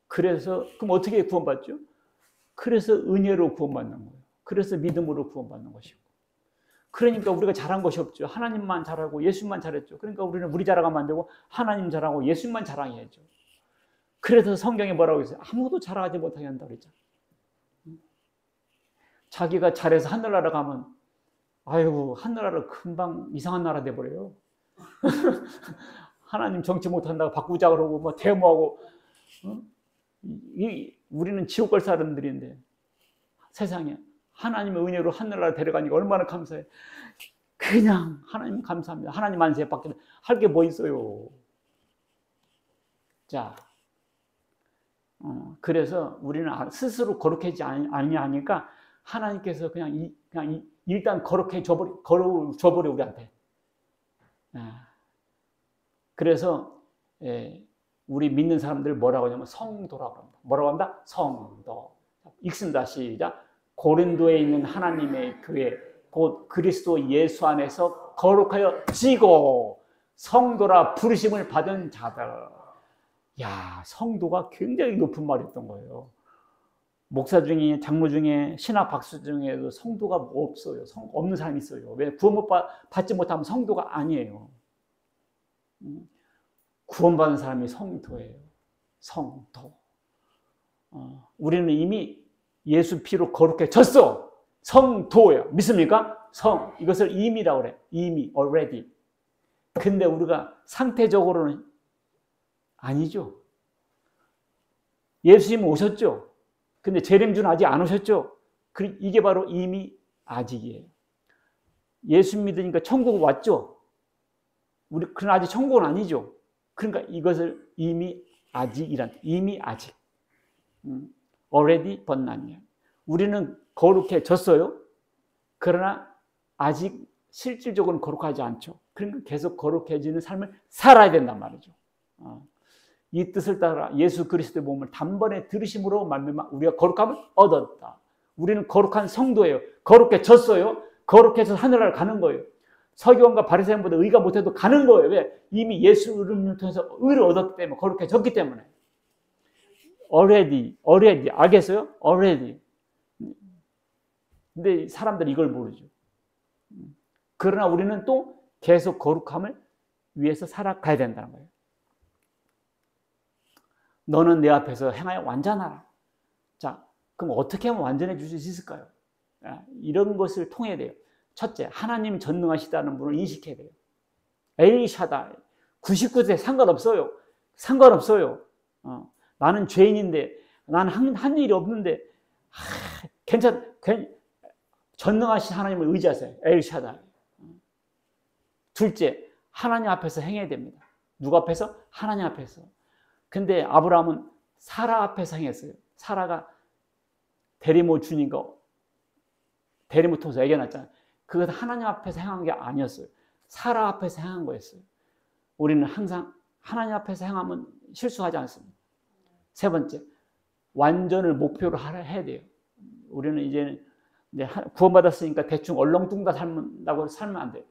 그래서 그럼 어떻게 구원받죠? 그래서 은혜로 구원받는 거예요. 그래서 믿음으로 구원받는 것이고. 그러니까 우리가 잘한 것이 없죠. 하나님만 잘하고 예수님만 잘했죠. 그러니까 우리는 우리 자랑하면 안 되고 하나님 자랑하고 예수님만 자랑해야죠. 그래서 성경에 뭐라고 했어요? 아무도 자랑하지 못하게 한다고 그랬죠. 자기가 잘해서 하늘나라 가면 아이고 하늘나라 금방 이상한 나라 돼버려요. 하나님 정치 못한다고 바꾸자 그러고 뭐 데모하고 우리는 지옥 갈 사람들인데 세상에 하나님의 은혜로 하늘나라 데려가니까 얼마나 감사해. 그냥 하나님 감사합니다. 하나님 안세밖에 할 게 뭐 있어요. 자, 그래서 우리는 스스로 거룩하지 아니하니까 하나님께서 그냥 일단 거룩해 줘버려 우리한테. 그래서 우리 믿는 사람들 뭐라고 하냐면 성도라고 합니다. 뭐라고 한다? 성도. 읽습니다. 시작. 고린도에 있는 하나님의 교회 곧 그리스도 예수 안에서 거룩하여 지고 성도라 부르심을 받은 자들. 야, 성도가 굉장히 높은 말이었던 거예요. 목사 중에 장로 중에 신학 박사 중에도 성도가 없어요. 없는 사람이 있어요. 왜? 구원 받지 못하면 성도가 아니에요. 구원받은 사람이 성도예요. 성도. 우리는 이미 예수 피로 거룩해졌어. 성도야. 믿습니까? 이것을 이미라고 그래. 이미, already. 근데 우리가 상태적으로는 아니죠. 예수님 오셨죠. 근데 재림주는 아직 안 오셨죠. 이게 바로 이미 아직이에요. 예수 믿으니까 천국 왔죠. 그러나 아직 천국은 아니죠. 그러니까 이것을 이미 아직. already but not yet. 우리는 거룩해졌어요. 그러나 아직 실질적으로는 거룩하지 않죠. 그러니까 계속 거룩해지는 삶을 살아야 된단 말이죠. 이 뜻을 따라 예수 그리스도의 몸을 단번에 들으심으로 말미암아 우리가 거룩함을 얻었다. 우리는 거룩한 성도예요. 거룩해졌어요. 거룩해서 하늘나라를 가는 거예요. 서기관과 바리새인보다 의가 못해도 가는 거예요. 왜? 이미 예수 이름을 통해서 의를 얻었기 때문에, 거룩해졌기 때문에. already. 알겠어요? already. 근데 사람들이 이걸 모르죠. 그러나 우리는 또 계속 거룩함을 위해서 살아가야 된다는 거예요. 너는 내 앞에서 행하여 완전하라. 자, 그럼 어떻게 하면 완전해 주실 수 있을까요? 이런 것을 통해야 돼요. 첫째, 하나님 전능하시다는 분을 인식해야 돼요. 엘샤다이. 99세 상관없어요. 나는 죄인인데, 나는 한 일이 없는데, 전능하신 하나님을 의지하세요. 엘샤다이. 둘째, 하나님 앞에서 행해야 됩니다. 누구 앞에서? 하나님 앞에서. 근데 아브라함은 사라 앞에서 행했어요. 사라가 대리모 주니까 대리모 통해서 애겨 낳았잖아요. 그것은 하나님 앞에서 행한 게 아니었어요. 사라 앞에서 행한 거였어요. 우리는 항상 하나님 앞에서 행하면 실수하지 않습니다. 세 번째, 완전을 목표로 해야 돼요. 우리는 이제 구원받았으니까 대충 얼렁뚱다 살면 안 돼요.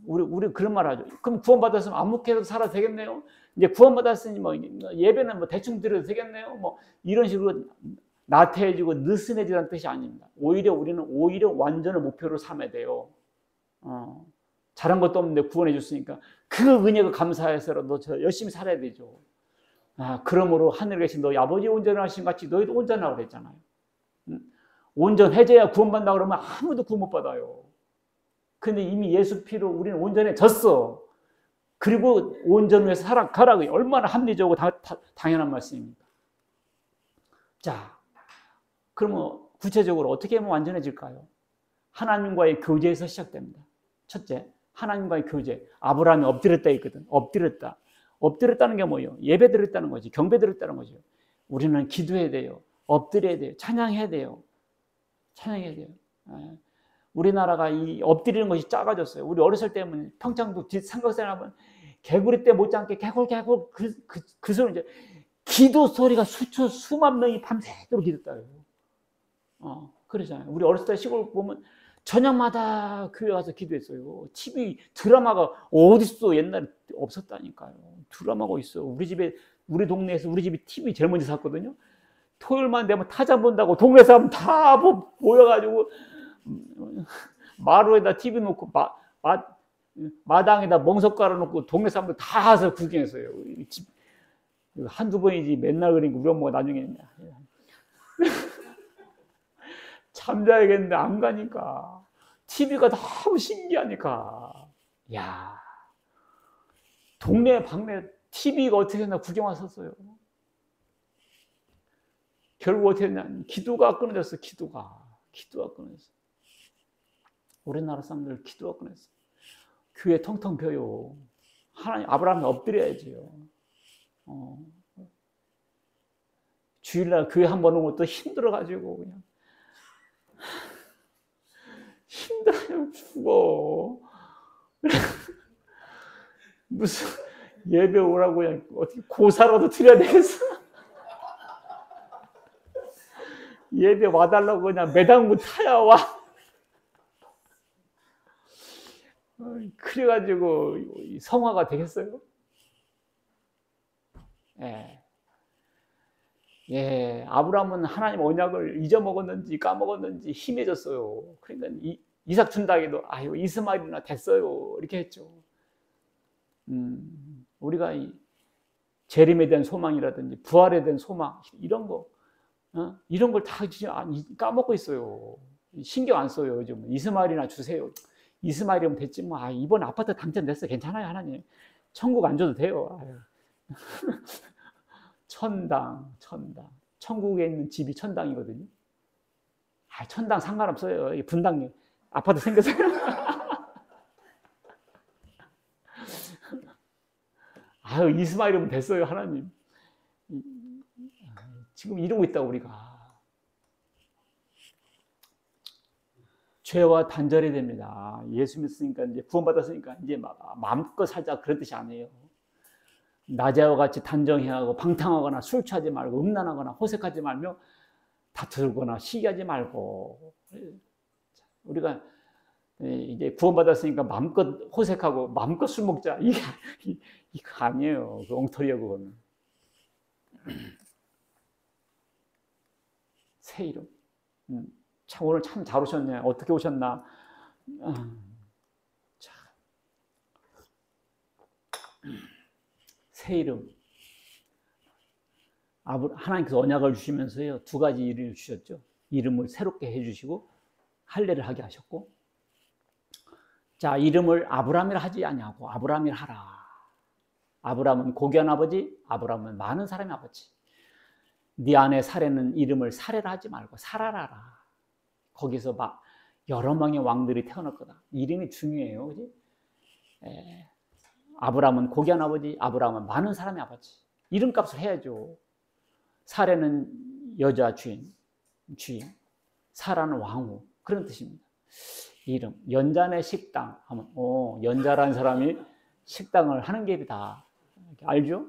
우리 그런 말 하죠. 그럼 구원받았으면 아무렇게라도 살아도 되겠네요. 이제 구원받았으니 뭐 예배는 뭐 대충 드려도 되겠네요. 뭐 이런 식으로 나태해지고 느슨해지라는 뜻이 아닙니다. 우리는 오히려 완전을 목표로 삼아야 돼요. 잘한 것도 없는데 구원해 줬으니까 그 은혜가 감사해서라도 저 열심히 살아야 되죠. 그러므로 하늘에 계신 너희 아버지 온전하신 같이 너희도 온전하라고 그랬잖아요. 온전해져야 구원받는다 그러면 아무도 구원 못 받아요. 근데 이미 예수 피로 우리는 온전해졌어. 그리고 온전을 위해서 살아가라고. 얼마나 합리적이고 당연한 말씀입니까? 자, 그러면 구체적으로 어떻게 하면 완전해질까요? 하나님과의 교제에서 시작됩니다. 첫째, 하나님과의 교제. 아브라함이 엎드렸다 했거든. 엎드렸다. 엎드렸다는 게 뭐예요? 예배 드렸다는 거지. 경배 드렸다는 거죠. 우리는 기도해야 돼요. 엎드려야 돼요. 찬양해야 돼요. 찬양해야 돼요. 우리나라가 이 엎드리는 것이 작아졌어요. 우리 어렸을 때면 평창도 삼각산 하면 개구리 때 못지않게 개굴 그 소리 이제 기도 소리가 수만 명이 밤새도록 기도했다요. 그러잖아요. 우리 어렸을 때 시골 보면 저녁마다 교회 가서 기도했어요. TV 드라마가 어딨어? 옛날에 없었다니까요. 드라마가 있어. 우리 동네에서 우리 집이 TV 제일 먼저 샀거든요. 토요일만 되면 타자 본다고 동네 사람 다 모여가지고 마루에다 TV 놓고 마당에다 멍석 깔아놓고 동네 사람들 다 와서 구경했어요. 한두 번이지 맨날 그린 거 우리 엄마가 나중에 잠자야겠는데 안 가니까 TV가 너무 신기하니까 야 동네 방네 TV가 어떻게 했나 구경 왔었어요. 결국 어떻게 했냐 기도가 끊어졌어. 기도가 끊어졌어. 우리나라 사람들 기도가 끊어졌어. 교회 텅텅 벼요. 하나님 아브라함이 엎드려야지요. 주일날 교회 한 번 오는 것도 힘들어가지고 그냥 힘들어요. 죽어. 무슨 예배 오라고 그냥 어떻게 고사라도 드려야 되겠어. 예배 와달라고 그냥 매당구 타야 와. 그래가지고 성화가 되겠어요? 아브라함은 하나님 언약을 잊어먹었는지 까먹었는지 힘해졌어요. 그러니까 이삭 준다기도 아유 이스마엘이나 됐어요 이렇게 했죠. 우리가 이 재림에 대한 소망이라든지 부활에 대한 소망 이런 거 이런 걸 다 까먹고 있어요. 신경 안 써요. 요즘 이스마엘이나 주세요. 이스마엘이면 됐지 뭐. 이번 아파트 당첨됐어. 괜찮아요 하나님. 천국 안 줘도 돼요. 천당. 천국에 있는 집이 천당이거든요. 천당 상관없어요. 분당 아파트 생겼어요. 이스마엘이면 됐어요 하나님. 지금 이러고 있다 우리가. 죄와 단절이 됩니다. 예수 믿으니까 이제 구원받았으니까 이제 마음껏 살자 그런 뜻이 아니에요. 낮에와 같이 단정해하고 방탕하거나 술 취하지 말고 음란하거나 호색하지 말며 다투거나 시기하지 말고. 우리가 이제 구원받았으니까 마음껏 호색하고 마음껏 술 먹자 이거 아니에요. 그 엉터리야 그거는. 새 이름. 참 오늘 참 잘 오셨네. 어떻게 오셨나? 새 이름. 하나님께서 언약을 주시면서요 2가지 이름을 주셨죠. 이름을 새롭게 해주시고 할례를 하게 하셨고, 자 이름을 아브라함이라 하지 아니하고 아브라함이라 하라. 아브라함은 고귀한 아버지, 아브라함은 많은 사람의 아버지. 네 안에 사례는 이름을 사례라 하지 말고 사라라 하라. 거기서 막 여러 명의 왕들이 태어날 거다. 이름이 중요해요. 그지? 아브라함은 고귀한 아버지, 아브라함은 많은 사람의 아버지. 이름값을 해야죠. 사례는 여자 주인, 사라는 왕후. 그런 뜻입니다. 이름, 연자네 식당 하면 연자라는 사람이 식당을 하는 게 다 알죠?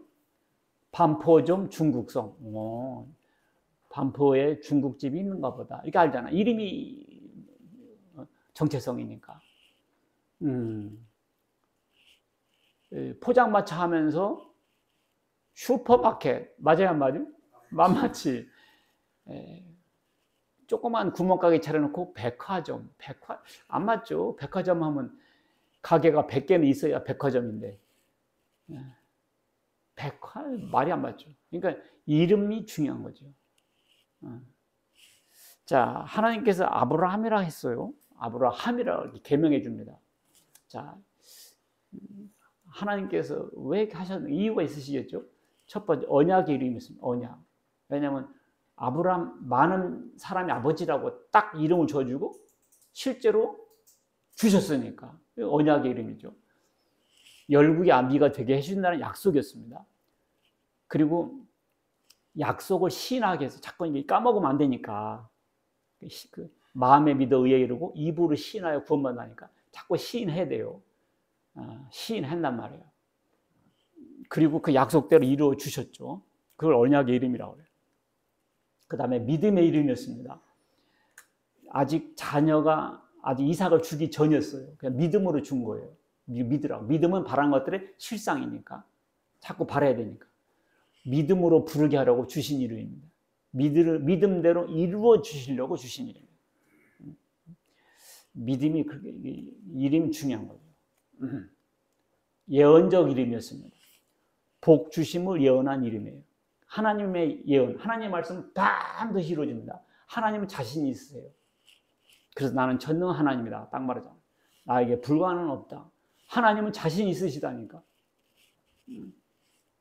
반포점 중국성. 반포에 중국집이 있는가 보다. 이렇게 알잖아. 이름이 정체성이니까. 포장마차 하면서 슈퍼마켓. 맞아요, 안 맞아요? 만마치. 조그만 구멍가게 차려놓고 백화점. 안 맞죠? 백화점 하면 가게가 100개는 있어야 백화점인데. 말이 안 맞죠. 그러니까 이름이 중요한 거죠. 자, 하나님께서 아브라함이라 했어요. 아브라함이라 개명해 줍니다. 자, 하나님께서 왜 이렇게 하셨는지 이유가 있으시겠죠? 첫 번째, 언약의 이름이 있습니다. 언약. 왜냐하면 아브라함 많은 사람의 아버지라고 딱 이름을 줘주고 실제로 주셨으니까 언약의 이름이죠. 열국의 아비가 되게 해준다는 약속이었습니다. 그리고 약속을 시인하게 해서 자꾸 이게 까먹으면 안 되니까 마음에 믿어 의에 이르고 입으로 시인하여 구원받나니까 자꾸 시인해야 돼요. 시인한단 말이에요. 그리고 그 약속대로 이루어 주셨죠. 그걸 언약의 이름이라고 해요. 그 다음에 믿음의 이름이었습니다. 아직 자녀가 아직 이삭을 주기 전이었어요. 그냥 믿음으로 준 거예요. 믿으라고. 믿음은 바란 것들의 실상이니까. 자꾸 바라야 되니까. 믿음으로 부르게 하려고 주신 이름입니다. 믿음대로 이루어 주시려고 주신 이름입니다. 믿음이 이름이 중요한 거죠. 예언적 이름이었습니다. 복 주심을 예언한 이름이에요. 하나님의 예언, 하나님의 말씀은 반드시 이루어집니다. 하나님은 자신이 있으세요. 그래서 나는 전능 하나님이다. 딱 말하잖아. 나에게 불가능은 없다. 하나님은 자신이 있으시다니까.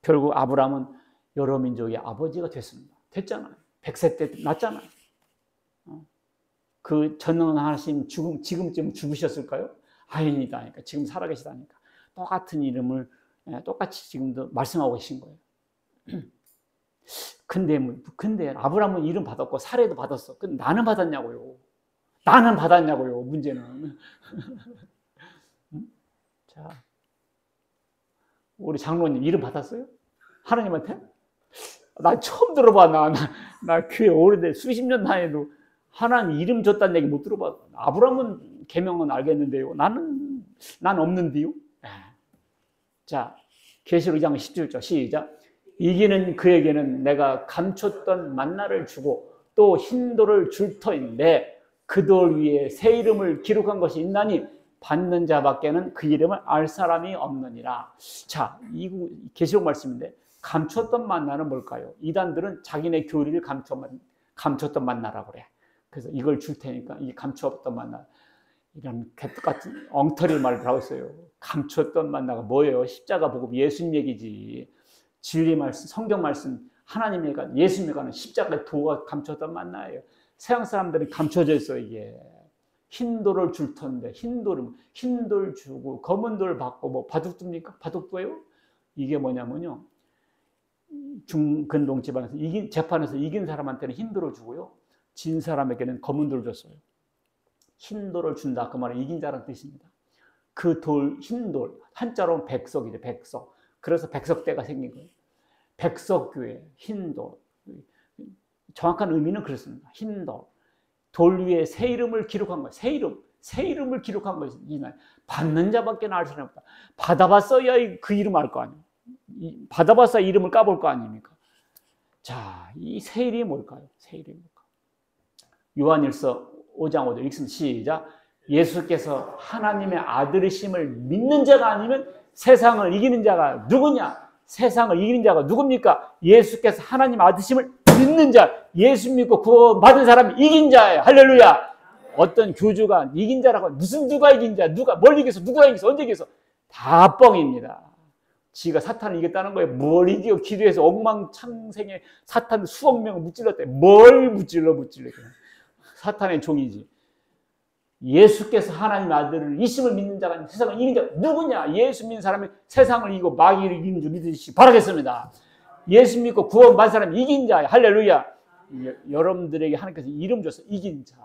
결국 아브라함은 여러 민족의 아버지가 됐습니다. 됐잖아요. 100세 때 났잖아요. 그 전능한 하나님 지금쯤 죽으셨을까요? 아닙니다. 그러니까 지금 살아계시다니까. 똑같은 이름을 똑같이 지금도 말씀하고 계신 거예요. 근데 아브라함은 이름 받았고 사례도 받았어. 근데 나는 받았냐고요. 나는 받았냐고요. 문제는. 자, 우리 장로님 이름 받았어요? 하나님한테? 나 처음 들어봐. 나 교회 오래돼 수십 년 다녀도 하나님 이름 줬다는 얘기 못 들어봐. 아브라함은 계명은 알겠는데요. 난 없는데요. 자, 계시록 2장 17절 시작. 이기는 그에게는 내가 감췄던 만나를 주고 또 흰돌을 줄 터인데 그 돌 위에 새 이름을 기록한 것이 있나니 받는 자밖에는 그 이름을 알 사람이 없느니라. 자, 이 계시록 말씀인데 감췄던 만나는 뭘까요? 이단들은 자기네 교리를 감췄던 만나라고 그래. 그래서 이걸 줄 테니까 이 감췄던 만나 이런 개떡 같은 엉터리 말을 하고 있어요. 감췄던 만나가 뭐예요? 십자가 복음 예수님 얘기지. 진리 말씀, 성경 말씀, 하나님에 관한 예수님에 관한 십자가의 도가 감췄던 만나예요. 서양 사람들은 감춰져 있어요. 이게 흰돌을 줄 텐데 흰돌 주고 검은 돌 받고 뭐 바둑 둡니까? 바둑 둬요? 이게 뭐냐면요. 중근동 지방에서 재판에서 이긴 사람한테는 흰돌을 주고요. 진 사람에게는 검은 돌을 줬어요. 흰돌을 준다. 그 말은 이긴 자라는 뜻입니다. 그 돌, 흰돌, 한자로는 백석이죠. 백석. 그래서 백석대가 생긴 거예요. 백석교회, 흰돌. 정확한 의미는 그렇습니다. 흰돌. 돌 위에 새 이름을 기록한 거예요. 새 이름을 기록한 것이 받는 자밖에 알 수는 없다. 받아봤어야 그 이름 알 거 아니에요. 받아봤어야 이름을 까볼 거 아닙니까? 자, 이 새 이름이 뭘까요? 새 이름이 뭘까? 요한일서 5장 5절 읽습니다. 시작. 예수께서 하나님의 아들이심을 믿는 자가 아니면 세상을 이기는 자가 누구냐? 세상을 이기는 자가 누굽니까? 예수께서 하나님 아드심을 믿는 자, 예수 믿고 구원받은 사람이 이긴 자예요. 할렐루야. 어떤 교주가 이긴 자라고 무슨 누가 이긴 자, 뭘 이겼어, 누가 이겼어, 언제 이겼어? 다 뻥입니다. 지가 사탄을 이겼다는 거예요. 뭘 이겨? 기도해서 엉망창생에 사탄 수억 명을 무찔렀대. 뭘 무찔러. 사탄의 종이지. 예수께서 하나님의 아들을 이심을 믿는 자가 세상을 이기는 자 누구냐? 예수 믿는 사람이 세상을 이기고 마귀를 이기는 줄 믿으시기 바라겠습니다. 예수 믿고 구원받은 사람이 이긴 자야. 할렐루야. 여러분들에게 하나님께서 이름 줘서 이긴 자.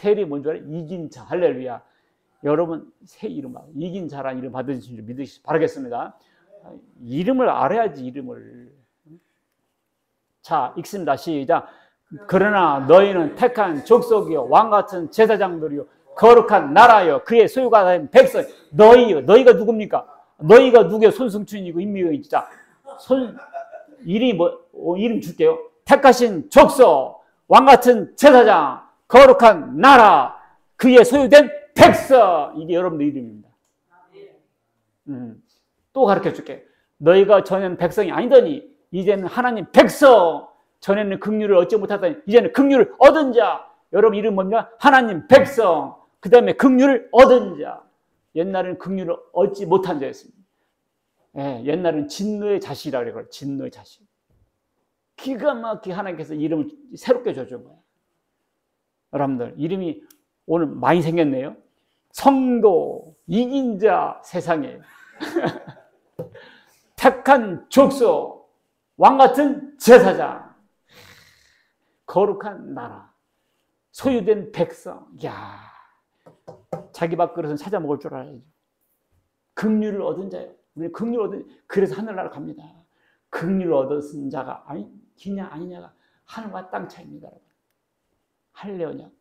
새 이름이 뭔 줄 알아요? 이긴 자. 할렐루야. 여러분 새 이름, 이긴 자라는 이름 받으신 줄 믿으시기 바라겠습니다. 이름을 알아야지, 이름을. 자, 읽습니다. 시작. 그러나 너희는 택한 족속이요 왕같은 제사장들이요 거룩한 나라요 그의 소유가 된 백성. 너희가 누굽니까? 너희가 누구의 손승춘이고 인미가 진짜 이름이 이름 줄게요. 택하신 족속, 왕같은 제사장, 거룩한 나라, 그의 소유된 백성. 이게 여러분들 이름입니다. 또 가르쳐 줄게. 너희가 전에는 백성이 아니더니 이제는 하나님 백성. 전에는 긍휼을 얻지 못하더니 이제는 긍휼을 얻은 자. 여러분 이름 뭡니까? 하나님 백성. 그 다음에 긍휼을 얻은 자. 옛날에는 긍휼을 얻지 못한 자였습니다. 예, 옛날에는 진노의 자식이라고 그래요. 진노의 자식. 기가 막히게 하나님께서 이름을 새롭게 줘준 거예요. 여러분들 이름이 오늘 많이 생겼네요. 성도, 이긴 자, 세상에 택한 족속, 왕같은 제사장, 거룩한 나라, 소유된 백성. 야, 자기 밥그릇은 찾아 먹을 줄 알아야죠. 긍휼을 얻은 자예요. 우리 긍휼을 얻은, 그래서 하늘나라 갑니다. 긍휼을 얻은 자가 아니냐 아니냐가 하늘과 땅 차이입니다. 여러분. 할례 언약.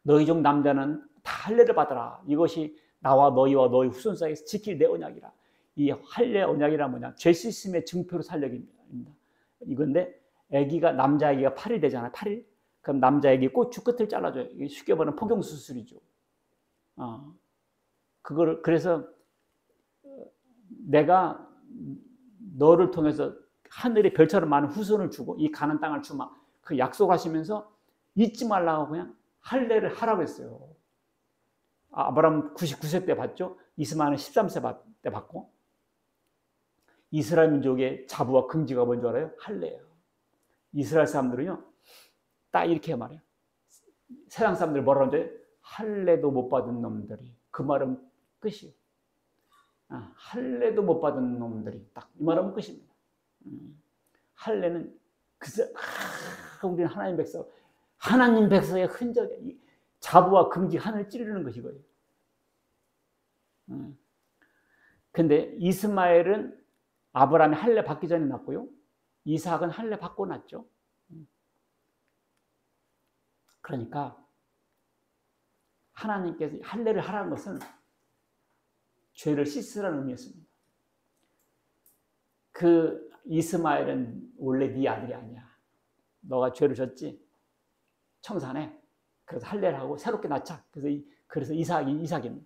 너희 중 남자는 다 할례를 받아라. 이것이 나와 너희와 너희 후손 사이에서 지킬 내 언약이라. 이 할례 언약이란 뭐냐? 죄 씻음의 증표로 살려입니다. 이건데 아기가 남자 아기가 8일 되잖아요. 8일. 그럼 남자 아기 고추 끝을 잘라줘요. 이게 쉽게 말하면 포경 수술이죠. 그거를 그래서 내가 너를 통해서 하늘의 별처럼 많은 후손을 주고 이 가는 땅을 주마. 그 약속하시면서 잊지 말라고 그냥 할례를 하라고 했어요. 아브라함 99세 때 받죠. 이스마엘은 13세 때 받고. 이스라엘 민족의 자부와 긍지가 뭔지 알아요? 할례예요. 이스라엘 사람들은요, 딱 이렇게 말해요. 세상 사람들 뭐라고 하죠? 할례도 못 받은 놈들이. 그 말은 끝이에요. 할례도 못 받은 놈들이. 딱 이 말하면 끝입니다. 할례는 우리는 하나님 백성. 하나님 백성의 흔적이 자부와 긍지 하늘을 찌르는 것이 거예요. 근데 이스마엘은 아브라함이 할례 받기 전에 났고요. 이삭은 할례 받고 났죠. 그러니까 하나님께서 할례를 하라는 것은 죄를 씻으라는 의미였습니다. 그 이스마엘은 원래 네 아들이 아니야. 너가 죄를 졌지. 청산해. 그래서 할례를 하고 새롭게 낳자. 그래서 이삭입니다.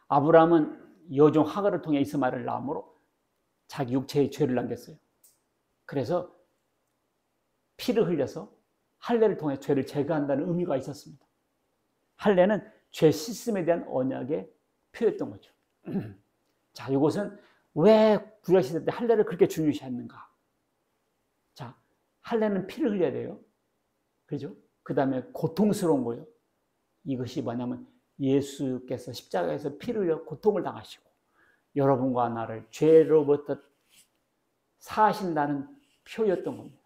아브라함은 여종 하갈을 통해 이스마엘을 낳음으로 자기 육체의 죄를 남겼어요. 그래서 피를 흘려서 할례를 통해 죄를 제거한다는 의미가 있었습니다. 할례는 죄 씻음에 대한 언약의 표였던 거죠. 자, 이것은 왜 구약시대 때 할례를 그렇게 중요시했는가? 자, 할례는 피를 흘려야 돼요. 그죠? 그 다음에 고통스러운 거예요. 이것이 뭐냐면 예수께서 십자가에서 피를 흘려 고통을 당하시고 여러분과 나를 죄로부터 사하신다는 표였던 겁니다.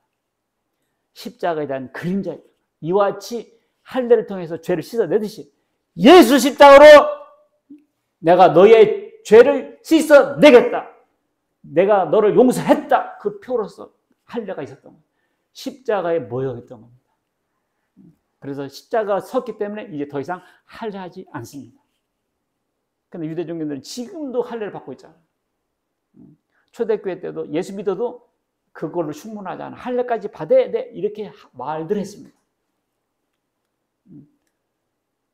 십자가에 대한 그림자. 이와 같이 할례를 통해서 죄를 씻어내듯이 예수 십자가로 내가 너의 죄를 씻어내겠다. 내가 너를 용서했다. 그 표로서 할례가 있었던 겁니다. 십자가에 모여있던 겁니다. 그래서 십자가가 섰기 때문에 이제 더 이상 할례하지 않습니다. 근데 유대 종교들은 지금도 할례를 받고 있잖아요. 초대교회 때도 예수 믿어도 그걸로 충분하지 않아. 할례까지 받아야 돼. 이렇게 말들 했습니다.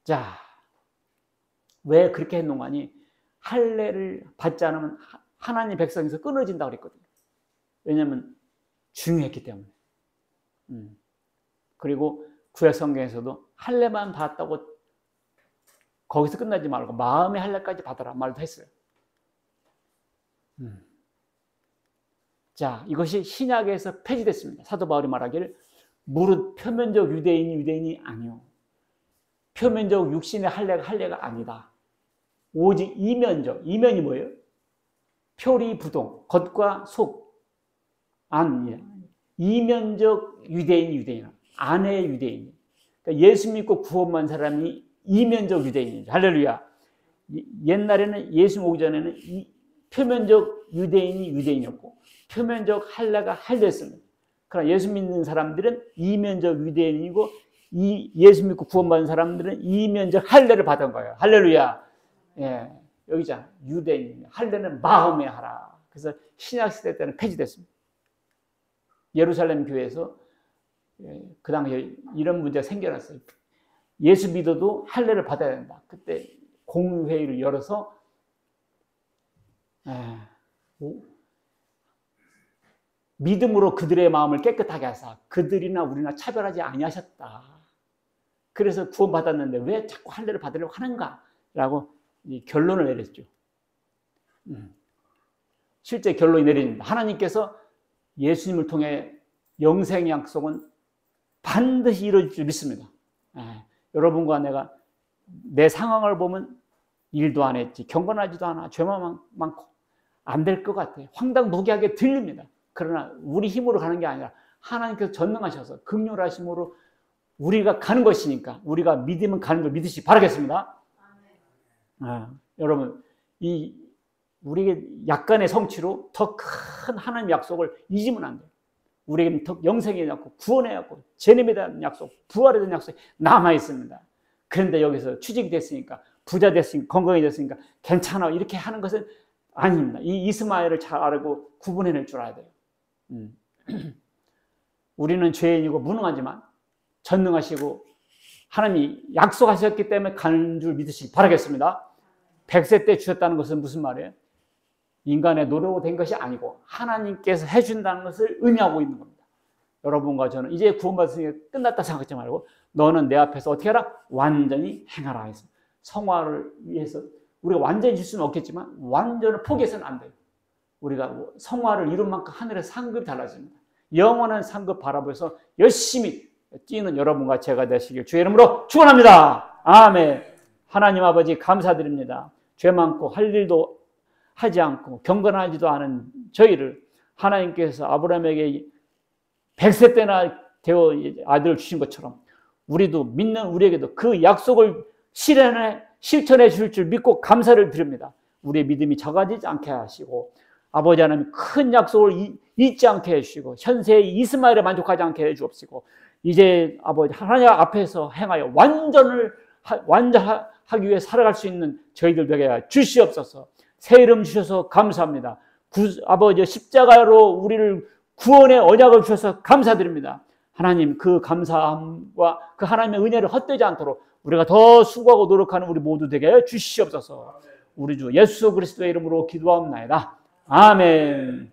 자, 왜 그렇게 했는가니? 할례를 받지 않으면 하나님 백성에서 끊어진다고 그랬거든요. 왜냐하면 중요했기 때문에. 그리고 구약 성경에서도 할례만 받았다고 거기서 끝나지 말고 마음의 할례까지 받아라 말도 했어요. 자, 이것이 신약에서 폐지됐습니다. 사도 바울이 말하기를 무릇 표면적 유대인이 아니요. 표면적 육신의 할례가 아니다. 오직 이면적. 이면이 뭐예요? 표리부동. 겉과 속. 안. 이면적 유대인이라. 안의 유대인. 그러니까 예수 믿고 구원받은 사람이 이면적 유대인이죠. 할렐루야. 옛날에는 예수 오기 전에는 표면적 유대인이 유대인이었고 표면적 할례가 할례였습니다. 그러나 예수 믿는 사람들은 이면적 유대인이고 예수 믿고 구원받은 사람들은 이면적 할례를 받은 거예요. 할렐루야. 예, 여기잖아. 유대인. 할례는 마음에 하라. 그래서 신약 시대 때는 폐지됐습니다. 예루살렘 교회에서 그 당시에 이런 문제가 생겨났어요. 예수 믿어도 할례를 받아야 된다. 그때 공회의를 열어서 믿음으로 그들의 마음을 깨끗하게 하사 그들이나 우리나 차별하지 아니하셨다. 그래서 구원받았는데 왜 자꾸 할례를 받으려고 하는가라고 결론을 내렸죠. 실제 결론이 내립니다. 하나님께서 예수님을 통해 영생의 약속은 반드시 이루어질 줄 믿습니다. 여러분과 내가 내 상황을 보면 일도 안 했지, 경건하지도 않아, 죄만 많고 안 될 것 같아요. 황당무계하게 들립니다. 그러나 우리 힘으로 가는 게 아니라 하나님께서 전능하셔서 긍휼하심으로 우리가 가는 것이니까 우리가 믿으면 가는 걸 믿으시기 바라겠습니다. 여러분, 우리에게 약간의 성취로 더 큰 하나님의 약속을 잊으면 안 돼요. 우리에게는 더 영생의 약속, 구원의 약속, 재림에 대한 약속, 부활에 대한 약속이 남아 있습니다. 그런데 여기서 취직이 됐으니까, 부자 됐으니까, 건강이 됐으니까 괜찮아 이렇게 하는 것은 아닙니다. 이 이스마엘을 잘 알고 구분해낼 줄 알아야 돼요. 우리는 죄인이고 무능하지만 전능하시고 하나님이 약속하셨기 때문에 가는 줄 믿으시기 바라겠습니다. 100세 때 주셨다는 것은 무슨 말이에요? 인간의 노력으로 된 것이 아니고 하나님께서 해준다는 것을 의미하고 있는 겁니다. 여러분과 저는 이제 구원받았으니까 끝났다 생각하지 말고 너는 내 앞에서 어떻게 하라? 완전히 행하라 했습니다. 성화를 위해서 우리가 완전히 줄 수는 없겠지만 완전을 포기해서는 안 돼요. 우리가 성화를 이룬 만큼 하늘의 상급이 달라집니다. 영원한 상급 바라보면서 열심히 뛰는 여러분과 제가 되시길 주의 이름으로 축원합니다. 아멘. 하나님 아버지 감사드립니다. 죄 많고 할 일도 하지 않고 경건하지도 않은 저희를 하나님께서 아브라함에게 100세 때나 되어 아들을 주신 것처럼 우리도 믿는 우리에게도 그 약속을 실천해 주실 줄 믿고 감사를 드립니다. 우리의 믿음이 작아지지 않게 하시고 아버지 하나님 큰 약속을 잊지 않게 해주시고 현세의 이스마엘에 만족하지 않게 해주옵시고 이제 아버지 하나님 앞에서 행하여 완전하기 위해 살아갈 수 있는 저희들 되게 주시옵소서. 새 이름 주셔서 감사합니다. 아버지 십자가로 우리를 구원의 언약을 주셔서 감사드립니다. 하나님 그 감사함과 그 하나님의 은혜를 헛되지 않도록 우리가 더 수고하고 노력하는 우리 모두 되게 주시옵소서. 우리 주 예수 그리스도의 이름으로 기도하옵나이다. 아멘.